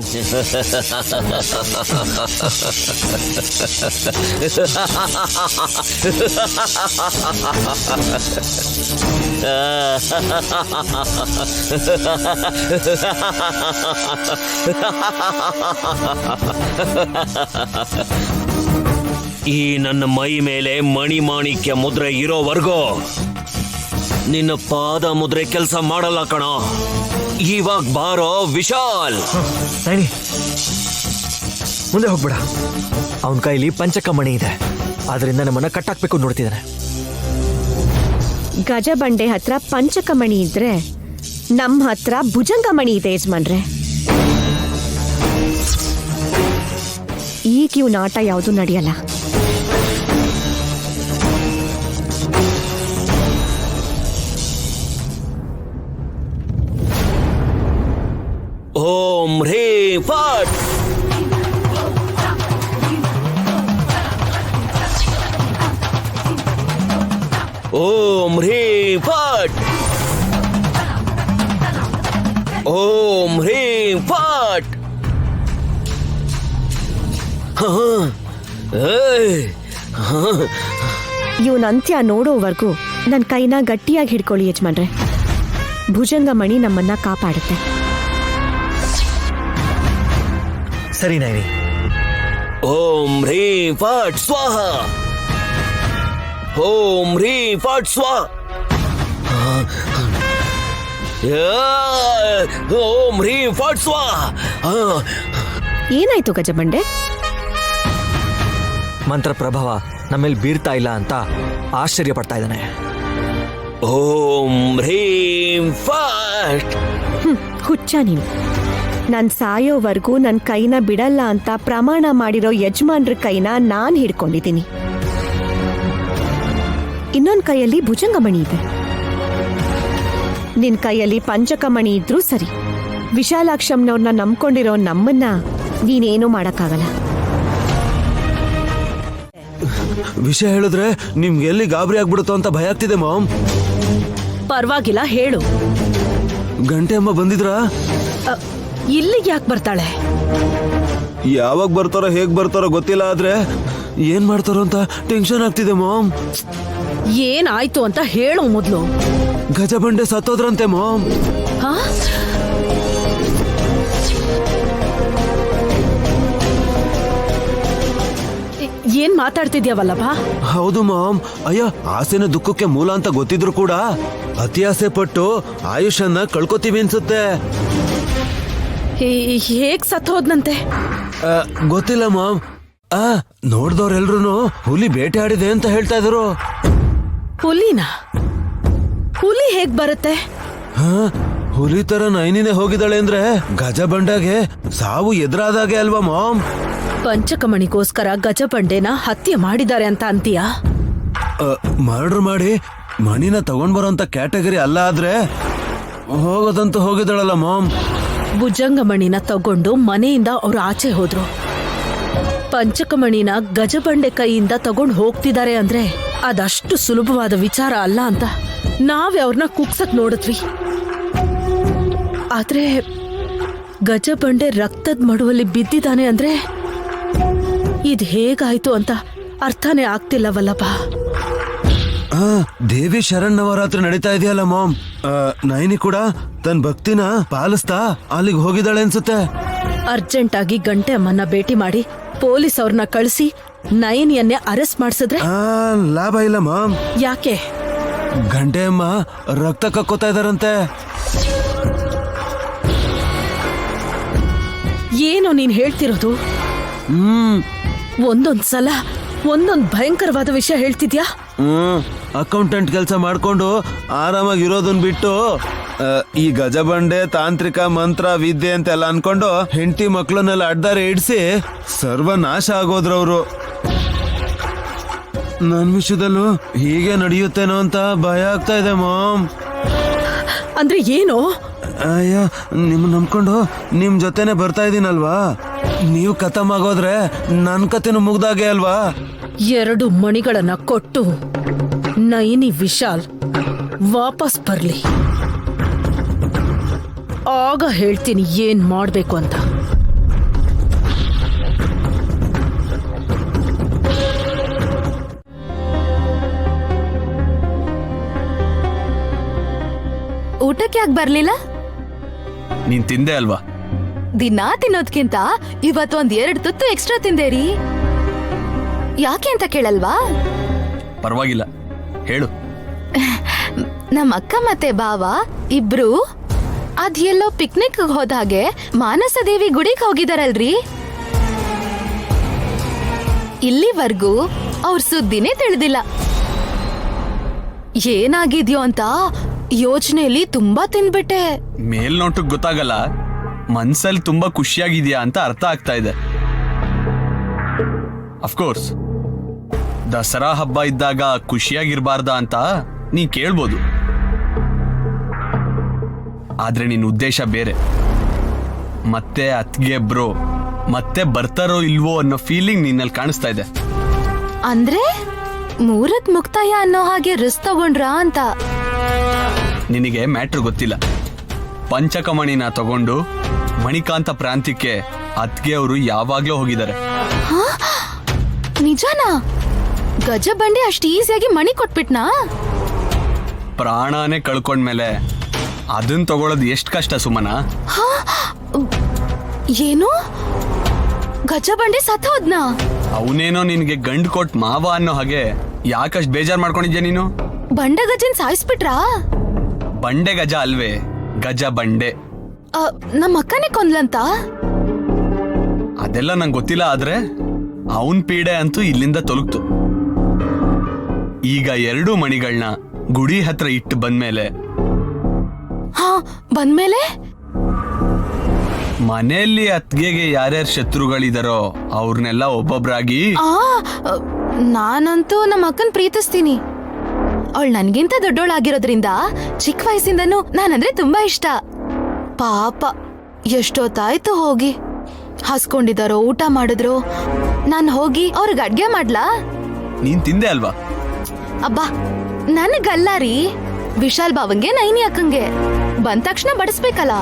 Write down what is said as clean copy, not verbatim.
ಈ ನನ್ನ ಮೈ ಮೇಲೆ ಮಣಿಮಾಣಿಕ್ಯ ಮುದ್ರೆ ಇರೋವರೆಗೂ ನಿನ್ನ ಪಾದ ಮುದ್ರೆ ಕೆಲಸ ಮಾಡಲ್ಲ ಕಣ. ಇವಾಗ ಬಾರೋ ವಿಶಾಲ್. ನೈನಿ, ಮುಂದೆ ಹೋಗ್ಬೇಡ. ಅವನ ಕೈಲಿ ಪಂಚಕಮಣಿ ಇದೆ, ಆದ್ರಿಂದ ನಮ್ಮನ್ನ ಕಟ್ಟಾಕ್ಬೇಕು ನೋಡ್ತಿದ್ದಾನೆ. ಗಜಬಂಡೆ ಹತ್ರ ಪಂಚಕಮಣಿ ಇದ್ರೆ ನಮ್ಮ ಹತ್ರ ಭುಜಂಗಮಣಿ ಇದೆ ಯಜಮಾನ್ರೆ. ಈಗ ಇವ್ ನಾಟ ಯಾವುದು ನಡೆಯಲ್ಲ. ಓಂ ಹ್ರೀ ಫಟ್. ಓಂ ಹ್ರೀ ಫಟ್. ಓಂ ಹ್ರೀ ಫಟ್. ಇವನ್ ಅಂತ್ಯ ನೋಡೋವರೆಗೂ ನನ್ನ ಕೈನ ಗಟ್ಟಿಯಾಗಿ ಹಿಡ್ಕೊಳ್ಳಿ ಯಜಮಾನ್ರೆ. ಭುಜಂಗಮಣಿ ನಮ್ಮನ್ನ ಕಾಪಾಡುತ್ತೆ. ಸರಿ ನೈನಿ. ಓಂ ಹ್ರೀ ಫಟ್ ಸ್ವಾಹ. ಓಂ ಹ್ರೀ ಫಟ್ ಸ್ವಾಹ. ಓಂ ಹ್ರೀ ಫಟ್ ಸ್ವಾಹ. ಏನಾಯ್ತು ಗಜಬಂಡೆ? ಮಂತ್ರ ಪ್ರಭಾವ ನಮ್ಮೇಲೆ ಬೀರ್ತಾ ಇಲ್ಲ ಅಂತ ಆಶ್ಚರ್ಯ ಪಡ್ತಾ ಇದ್ದಾನೆ. ಓಂ ಹ್ರೀಂ ಫಟ್. ಹುಚ್ಚ ನೀನು. ನಾನ್ ಸಾಯೋವರೆಗೂ ನನ್ನ ಕೈನ ಬಿಡಲ್ಲ ಅಂತ ಪ್ರಮಾಣ ಮಾಡಿರೋ ಯಜಮಾನ್ರ ಕೈನ ನಾನ್ ಹಿಡ್ಕೊಂಡಿದ್ದೀನಿ. ಇನ್ನೊಂದ್ ಕೈಯಲ್ಲಿ ಭುಜಂಗಮಣಿ ಇದೆ. ನಿನ್ ಕೈಯಲ್ಲಿ ಪಂಚಕಮಣಿ ಇದ್ರೂ ಸರಿ. ವಿಶಾಲಾಕ್ಷಮ್ನವ್ರನ್ನ ನಂಬ್ಕೊಂಡಿರೋ ನಮ್ಮನ್ನ ನೀನೇನು ಮಾಡಕ್ಕಾಗಲ್ಲ. ವಿಷಯ ಹೇಳಿದ್ರೆ ನಿಮ್ಗೆ ಎಲ್ಲಿ ಗಾಬರಿ ಆಗ್ಬಿಡುತ್ತೋ ಅಂತ ಭಯ ಆಗ್ತಿದೆ ಮಾಮ್. ಪರವಾಗಿಲ್ಲ, ಹೇಳು. ಗಂಟೆ ಅಮ್ಮ ಬಂದಿದ್ರಾ? ಇಲ್ಲಿಗೆ ಯಾಕೆ ಬರ್ತಾಳೆ? ಯಾವಾಗ ಬರ್ತಾರೋ ಹೇಗ್ ಬರ್ತಾರೋ ಗೊತ್ತಿಲ್ಲ, ಆದ್ರೆ ಏನ್ ಮಾಡ್ತಾರೋ ಅಂತ ಟೆನ್ಷನ್ ಆಗ್ತಿದೆ ಮಾಮ್. ಏನಾಯ್ತು ಅಂತ ಹೇಳು ಮೊದ್ಲು. ಗಜಬಂಡೆ ಸತ್ತೋದ್ರಂತೆ ಮಾಮ್. ಹಾ? ಏನ್ ಮಾತಾಡ್ತಿದ್ಯಾವಲ್ಲಭ? ಹೌದು ಮಾಮ್. ಅಯ್ಯ, ಆಸೆನ ದುಃಖಕ್ಕೆ ಮೂಲ ಅಂತ ಗೊತ್ತಿದ್ರು ಕೂಡ ಅತಿ ಆಸೆ ಪಟ್ಟು ಆಯುಷನ್ನ ಕಳ್ಕೊತೀವಿ ಅನ್ಸುತ್ತೆ. ಹೇಗ್ ಸತ್ ಹೋದ್ನಂತೆ? ಗೊತ್ತಿಲ್ಲ ಮಾಮ್. ನೋಡ್ದವ್ರೆಲ್ರು ಹುಲಿ ಬೇಟೆ ಆಡಿದೆ ಅಂತ ಹೇಳ್ತಾ ಇದ್ರು. ಹುಲಿನ? ಹುಲಿ ಹೇಗ್ ಬರುತ್ತೆ? ಹುಲಿ ತರ ನೈನಿನೇ ಹೋಗಿದ್ದಾಳೆ ಅಂದ್ರೆ ಗಜಬಂಡಾಗೆ ಸಾವು ಎದುರಾದಾಗೆ ಅಲ್ವಾ ಮಾಮ್? ಪಂಚಕಮಣಿಗೋಸ್ಕರ ಗಜಬಂಡೆನ ಹತ್ಯೆ ಮಾಡಿದ್ದಾರೆ ಅಂತ ಅಂತೀಯಾ? ಮರ್ಡರ್ ಮಾಡಿ ಮಣಿನ ತಗೊಂಡ್ ಬರೋಂತ ಕ್ಯಾಟಗರಿ ಅಲ್ಲ, ಆದ್ರೆ ಹೋಗೋದಂತೂ ಹೋಗಿದ್ದಾಳಲ್ಲ ಮಾಮ್. ಭುಜಂಗಮಣಿನ ತಗೊಂಡು ಮನೆಯಿಂದ ಅವ್ರು ಆಚೆ ಹೋದ್ರು. ಪಂಚಕಮಣಿನ ಗಜಬಂಡೆ ಕೈಯಿಂದ ತಗೊಂಡು ಹೋಗ್ತಿದ್ದಾರೆ ಅಂದ್ರೆ ಅದಷ್ಟು ಸುಲಭವಾದ ವಿಚಾರ ಅಲ್ಲ ಅಂತ ನಾವೇ ಅವ್ರನ್ನ ಕುಗ್ಸಕ್ ನೋಡಿದ್ವಿ. ಆದ್ರೆ ಗಜಬಂಡೆ ರಕ್ತದ ಮಡುವಲ್ಲಿ ಬಿದ್ದಿದ್ದಾನೆ ಅಂದ್ರೆ ಇದ್ ಹೇಗಾಯ್ತು ಅಂತ ಅರ್ಥನೇ ಆಗ್ತಿಲ್ಲವಲ್ಲಪ್ಪ. ದೇವಿ ಶರಣ್ ನವರಾತ್ರಿ ನಡೀತಾ ಇದೆಯಲ್ಲ ಮಾಮ್. ನೈನಿ ಕೂಡ ತನ್ನ ಭಕ್ತಿನ ಪಾಲಿಸ್ತಾ ಅಲ್ಲಿಗೆ ಹೋಗಿದ್ದಾಳೆ ಅನ್ಸುತ್ತೆ. ಅರ್ಜೆಂಟ್ ಆಗಿ ಗಂಟೆ ಅಮ್ಮನ್ನ ಭೇಟಿ ಮಾಡಿ ಪೊಲೀಸ್ ಅವ್ರನ್ನ ಕಳಿಸಿ ನಯನಿಯನ್ನೇ ಅರೆಸ್ಟ್ ಮಾಡಿಸಿದ್ರೆ ಲಾಭ ಇಲ್ಲ ಮಾಮ್. ಯಾಕೆ? ಗಂಟೆ ಅಮ್ಮ ರಕ್ತ ಕಕ್ಕೋತಾ ಇದಾರಂತೆ. ಏನು ನೀನ್ ಹೇಳ್ತಿರೋದು? ಒಂದೊಂದ್ಸಲ ಒಂದೊಂದ್ ಭಯಂಕರವಾದ ವಿಷಯ ಹೇಳ್ತಿದ್ಯಾ. ಅಕೌಂಟೆಂಟ್ ಕೆಲಸ ಮಾಡ್ಕೊಂಡು ಆರಾಮಾಗಿ ಇರೋದನ್ ಬಿಟ್ಟು ಈ ಗಜಬಂಡೆ ತಾಂತ್ರಿಕ ಮಂತ್ರ ವಿದ್ಯೆ ಅಂತೆಲ್ಲ ಅನ್ಕೊಂಡು ಹೆಂಡತಿ ಮಕ್ಕಳನ್ನೆಲ್ಲ ಅಡ್ಡಾರೆ ಇಡ್ಸಿ ಸರ್ವನಾಶ ಆಗೋದ್ರವ್ರು. ನನ್ ವಿಷಯದಲ್ಲೂ ಹೀಗೆ ನಡೆಯುತ್ತೇನೋ ಅಂತ ಭಯ ಆಗ್ತಾ ಇದೆ ಮಾಮ್. ಅಂದ್ರೆ ಏನು? ಅಯ್ಯ, ನಿಮ್ ನಂಬ್ಕೊಂಡು ನಿಮ್ ಜೊತೆನೆ ಬರ್ತಾ ಇದೀನಲ್ವಾ. ನೀವು ಖತಮ್ ಆಗೋದ್ರೆ ನನ್ ಕತೆನೂ ಮುಗ್ದಾಗೆ ಅಲ್ವಾ. 2 ಮಣಿಗಳನ್ನ ಕೊಟ್ಟು ನೈನಿ ವಿಶಾಲ್ ವಾಪಸ್ ಬರ್ಲಿ, ಆಗ ಹೇಳ್ತೀನಿ ಏನ್ ಮಾಡ್ಬೇಕು ಅಂತ. ಊಟಕ್ಕೆ ಯಾಕೆ ಬರ್ಲಿಲ್ಲ? ನೀನ್ ತಿಂದೆ ಅಲ್ವಾ? ದಿನಾ ತಿನ್ನೋದ್ಕಿಂತ ಇವತ್ತು 2 ತುತ್ತು ಎಕ್ಸ್ಟ್ರಾ ತಿಂದೇರಿ. ಯಾಕೆ ಅಂತ ಕೇಳಲ್ವಾ? ಪರವಾಗಿಲ್ಲ, ಹೇಳು. ನಮ್ಮ ಅಕ್ಕ ಮತ್ತೆ ಬಾವ ಇಬ್ರು ಎಲ್ಲೋ ಪಿಕ್ನಿಕ್ ಹೋದಾಗೆ ಮಾನಸ ದೇವಿ ಗುಡಿಗೆ ಹೋಗಿದಾರಲ್ರಿ. ಇಲ್ಲಿವರೆಗೂ ಅವ್ರ ಸುದ್ದಿನೇ ತಿಳಿದಿಲ್ಲ. ಏನಾಗಿದ್ಯೋ ಅಂತ ಯೋಚನೆಯಲ್ಲಿ ತುಂಬಾ ತಿನ್ಬಿಟ್ಟೆ. ಮೇಲ್ನೋಟಕ್ ಗೊತ್ತಾಗಲ್ಲ, ಮನ್ಸಲ್ಲಿ ತುಂಬಾ ಖುಷಿಯಾಗಿದ್ಯಾ ಅಂತ ಅರ್ಥ ಆಗ್ತಾ ಇದೆ. ಅಫ್ಕೋರ್ಸ್ ದಸರಾ ಹಬ್ಬ ಇದ್ದಾಗ ಖುಷಿಯಾಗಿರ್ಬಾರ್ದ ಅಂತ ನೀ ಕೇಳ್ಬೋದು. ಆದ್ರೆ ನಿನ್ ಉದ್ದೇಶ ಬೇರೆ. ಮತ್ತೆ ಅತ್ಗೆ ಬ್ರೋ ಮತ್ತೆ ಬರ್ತಾರೋ ಇಲ್ವೋ ಅನ್ನೋ ಫೀಲಿಂಗ್ ನಿನ್ನಲ್ಲಿ ಕಾಣಿಸ್ತಾ ಇದೆ. ಅಂದ್ರೆ ಮೂರತ್ ಮುಕ್ತಾಯ ಅನ್ನೋ ಹಾಗೆ ರಿಸ್ಕ್ ತಗೊಂಡ್ರಾ ಅಂತ. ನಿನಗೆ ಮ್ಯಾಟ್ರ್ ಗೊತ್ತಿಲ್ಲ. ಪಂಚಕಮಣಿನ ತಗೊಂಡು ಮಣಿಕಾಂತ ಪ್ರಾಂತ್ಯಕ್ಕೆ ಅತ್ಗೆ ಅವರು ಯಾವಾಗ್ಲೂ ಹೋಗಿದ್ದಾರೆ. ನಿಜನಾ? ಗಜ ಬಂಡೆ ಅಷ್ಟು ಈಸಿಯಾಗಿ ಮಣಿ ಕೊಟ್ಬಿಟ್ನಾ? ಪ್ರಾಣನೇ ಕಳ್ಕೊಂಡ್ಮೇಲೆ ಅದನ್ನ ತಗೊಳ್ಳೋದು ಎಷ್ಟು ಕಷ್ಟ ಸುಮನ. ಏನು? ಗಜ ಬಂಡೆ ಸತ್ತ ಹೋದ್ನಾ? ಅವನೇನೋ ನಿನ್ಗೆ ಗಂಡು ಕೊಟ್ ಮಾವ ಅನ್ನೋ ಹಾಗೆ ಯಾಕಷ್ಟು ಬೇಜಾರ್ ಮಾಡ್ಕೊಂಡಿದ್ಯಾ ನೀನು? ಬಂಡ ಗಜನ್ ಸಾಯಿಸ್ಬಿಟ್ರಾ? ಬಂಡೆ ಗಜ ಅಲ್ವೇ, ಗಜ ಬಂಡೆ. ನಮ್ಮ ಅಕ್ಕನೇ ಕೊಂದ್ಲಂತ? ಅದೆಲ್ಲ ನಂಗೆ ಗೊತ್ತಿಲ್ಲ, ಆದ್ರೆ ಅವನ್ ಪೀಡೆ ಅಂತೂ ಇಲ್ಲಿಂದ ತೊಲಗ್ತು. ಈಗ 2 ಮಣಿಗಳನ್ನ ಗುಡಿ ಹತ್ರ ಇಟ್ಟು ಬಂದ್ಮೇಲೆ ಬಂದ್ಮೇಲೆ ಮನೆಯಲ್ಲಿ ಅತ್ಗೆಗೆ ಯಾರ್ಯಾರು ಶತ್ರುಗಳಿದಾರೋ ಅವ್ರನ್ನೆಲ್ಲ ಒಬ್ಬೊಬ್ರಾಗಿ. ನಾನಂತೂ ನಮ್ಮ ಅಕ್ಕನ್ ಪ್ರೀತಿಸ್ತೀನಿ. ಅವಳು ನನ್ಗಿಂತ ದೊಡ್ಡೋಳಾಗಿರೋದ್ರಿಂದ ಚಿಕ್ಕ ವಯಸ್ಸಿಂದನೂ ನಾನಂದ್ರೆ ತುಂಬಾ ಇಷ್ಟ. ಪಾಪ ಎಷ್ಟೊತ್ತಾಯ್ತು ಹೋಗಿ. ಹಸ್ಕೊಂಡಿದಾರೋ, ಊಟ ಮಾಡಿದ್ರು. ನಾನ್ ಹೋಗಿ ಅವ್ರಿಗೆ ಅಡ್ಗೆ ಮಾಡ್ಲಾ? ನೀನ್ ತಿಂದೆ ಅಲ್ವಾ? ಅಬ್ಬಾ ನನಗಲ್ಲ ರೀ, ವಿಶಾಲ್ ಬಾವಂಗೆ, ನೈನಿ ಅಕ್ಕಂಗೆ ಬಂದ ತಕ್ಷಣ ಬಡಿಸ್ಬೇಕಲ್ಲ.